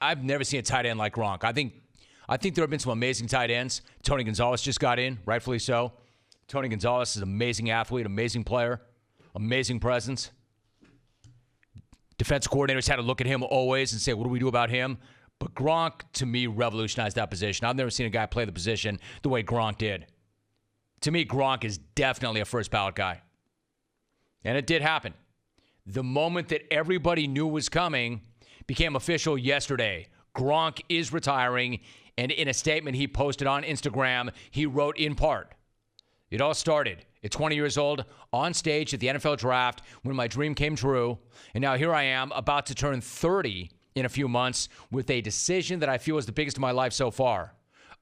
I've never seen a tight end like Gronk. I think there have been some amazing tight ends. Tony Gonzalez just got in, rightfully so. Tony Gonzalez is an amazing athlete, amazing player, amazing presence. Defense coordinators had to look at him always and say, what do we do about him? But Gronk, to me, revolutionized that position. I've never seen a guy play the position the way Gronk did. To me, Gronk is definitely a first ballot guy. And it did happen. The moment that everybody knew was coming became official yesterday. Gronk is retiring, and in a statement he posted on Instagram, he wrote in part, "It all started at 20 years old on stage at the NFL draft when my dream came true, and now here I am about to turn 30 in a few months with a decision that I feel is the biggest of my life so far.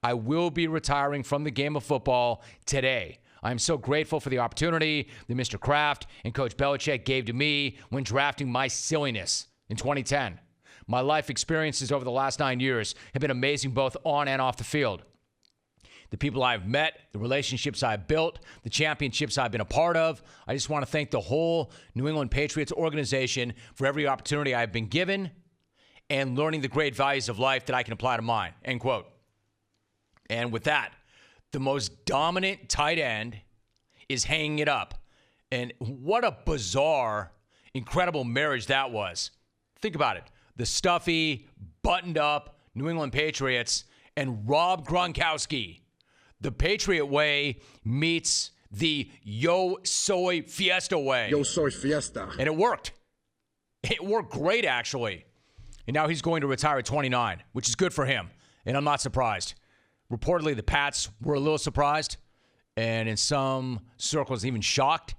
I will be retiring from the game of football today. I am so grateful for the opportunity that Mr. Kraft and Coach Belichick gave to me when drafting my silliness in 2010. My life experiences over the last 9 years have been amazing both on and off the field. The people I've met, the relationships I've built, the championships I've been a part of. I just want to thank the whole New England Patriots organization for every opportunity I've been given and learning the great values of life that I can apply to mine." End quote. And with that, the most dominant tight end is hanging it up. And what a bizarre, incredible marriage that was. Think about it. The stuffy, buttoned up New England Patriots and Rob Gronkowski. The Patriot way meets the Yo Soy Fiesta way. Yo Soy Fiesta. And it worked. It worked great, actually. And now he's going to retire at 29, which is good for him. And I'm not surprised. Reportedly, the Pats were a little surprised, and in some circles, even shocked.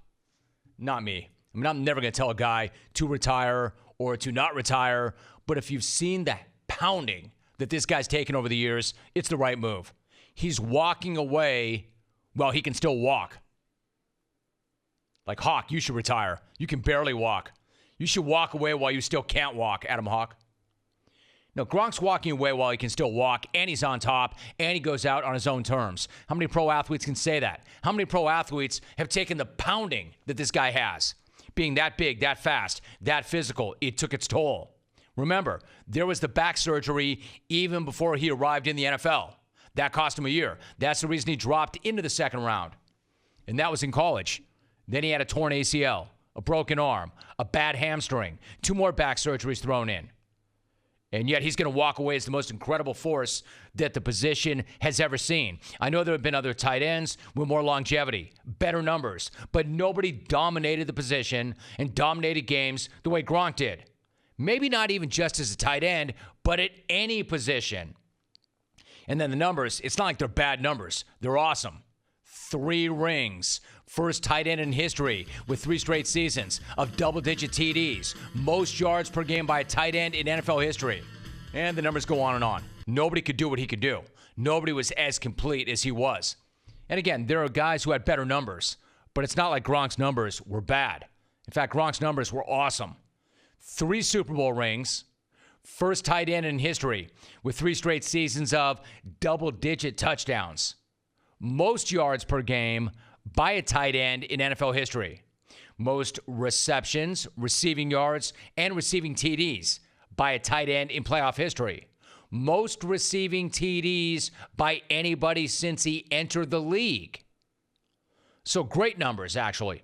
Not me. I mean, I'm never going to tell a guy to retire or to not retire, but if you've seen the pounding that this guy's taken over the years, it's the right move. He's walking away while he can still walk. Like, Hawk, you should retire. You can barely walk. You should walk away while you still can't walk, Adam Hawk. No, Gronk's walking away while he can still walk, and he's on top, and he goes out on his own terms. How many pro athletes can say that? How many pro athletes have taken the pounding that this guy has? Being that big, that fast, that physical, it took its toll. Remember, there was the back surgery even before he arrived in the NFL. That cost him a year. That's the reason he dropped into the second round. And that was in college. Then he had a torn ACL, a broken arm, a bad hamstring, 2 more back surgeries thrown in. And yet he's going to walk away as the most incredible force that the position has ever seen. I know there have been other tight ends with more longevity, better numbers, but nobody dominated the position and dominated games the way Gronk did. Maybe not even just as a tight end, but at any position. And then the numbers, it's not like they're bad numbers. They're awesome. 3 rings. First tight end in history with 3 straight seasons of double-digit TDs. Most yards per game by a tight end in NFL history. And the numbers go on and on. Nobody could do what he could do. Nobody was as complete as he was. And again, there are guys who had better numbers, but it's not like Gronk's numbers were bad. In fact, Gronk's numbers were awesome. 3 Super Bowl rings. First tight end in history with 3 straight seasons of double-digit touchdowns. Most yards per game by a tight end in NFL history. Most receptions, receiving yards, and receiving TDs by a tight end in playoff history. Most receiving TDs by anybody since he entered the league. So great numbers, actually.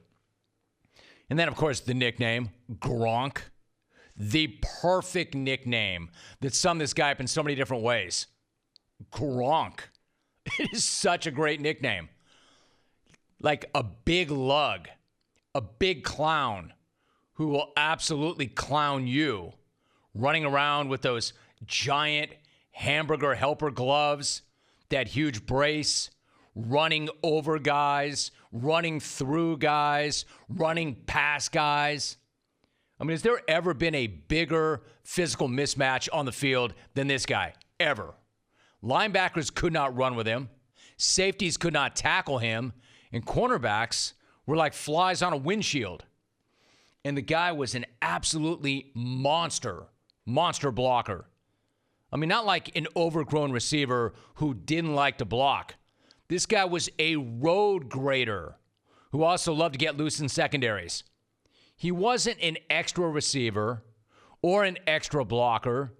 And then, of course, the nickname, Gronk. The perfect nickname that summed this guy up in so many different ways. Gronk. It is such a great nickname. Like a big lug, a big clown who will absolutely clown you, running around with those giant hamburger helper gloves, that huge brace, running over guys, running through guys, running past guys. I mean, has there ever been a bigger physical mismatch on the field than this guy? Ever. Linebackers could not run with him. Safeties could not tackle him. And cornerbacks were like flies on a windshield. And the guy was an absolutely monster blocker. I mean, not like an overgrown receiver who didn't like to block. This guy was a road grader who also loved to get loose in secondaries. He wasn't an extra receiver or an extra blocker.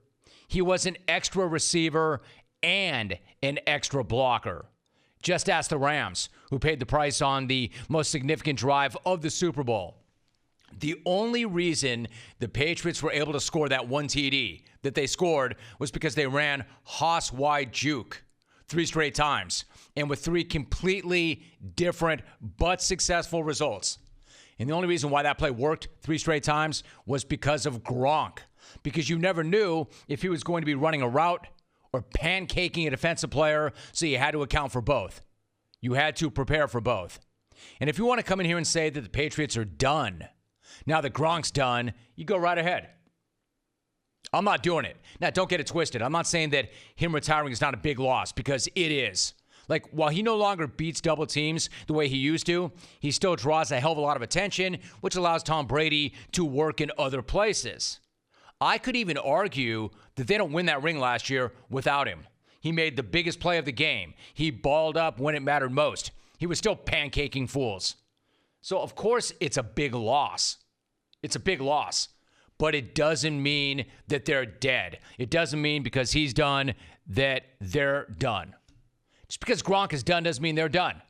He was an extra receiver and an extra blocker. Just ask the Rams, who paid the price on the most significant drive of the Super Bowl. The only reason the Patriots were able to score that one TD that they scored was because they ran Haas wide juke 3 straight times, and with 3 completely different but successful results. And the only reason why that play worked 3 straight times was because of Gronk. Because you never knew if he was going to be running a route or pancaking a defensive player, so you had to account for both. You had to prepare for both. And if you want to come in here and say that the Patriots are done, now that Gronk's done, you go right ahead. I'm not doing it. Now, don't get it twisted. I'm not saying that him retiring is not a big loss, because it is. Like, while he no longer beats double teams the way he used to, he still draws a hell of a lot of attention, which allows Tom Brady to work in other places. I could even argue that they don't win that ring last year without him. He made the biggest play of the game. He balled up when it mattered most. He was still pancaking fools. So, of course, it's a big loss. It's a big loss. But it doesn't mean that they're dead. It doesn't mean because he's done that they're done. Just because Gronk is done doesn't mean they're done.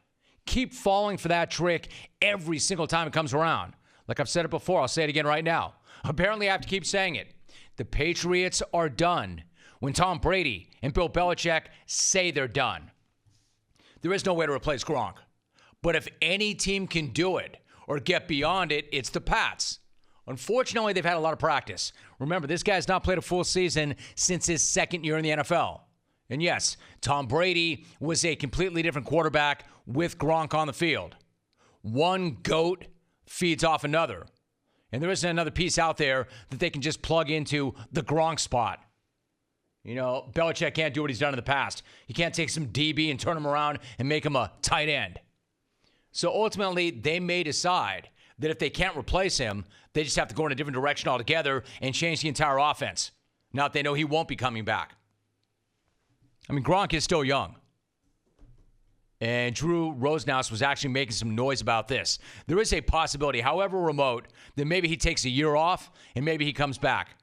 Keep falling for that trick every single time it comes around. Like I've said it before, I'll say it again right now. Apparently, I have to keep saying it. The Patriots are done when Tom Brady and Bill Belichick say they're done. There is no way to replace Gronk. But if any team can do it or get beyond it, it's the Pats. Unfortunately, they've had a lot of practice. Remember, this guy's not played a full season since his second year in the NFL. And yes, Tom Brady was a completely different quarterback with Gronk on the field. One goat feeds off another. And there isn't another piece out there that they can just plug into the Gronk spot. You know, Belichick can't do what he's done in the past. He can't take some DB and turn him around and make him a tight end. So ultimately, they may decide that if they can't replace him, they just have to go in a different direction altogether and change the entire offense. Now that they know he won't be coming back. I mean, Gronk is still young. And Drew Rosenhaus was actually making some noise about this. There is a possibility, however remote, that maybe he takes a year off and maybe he comes back.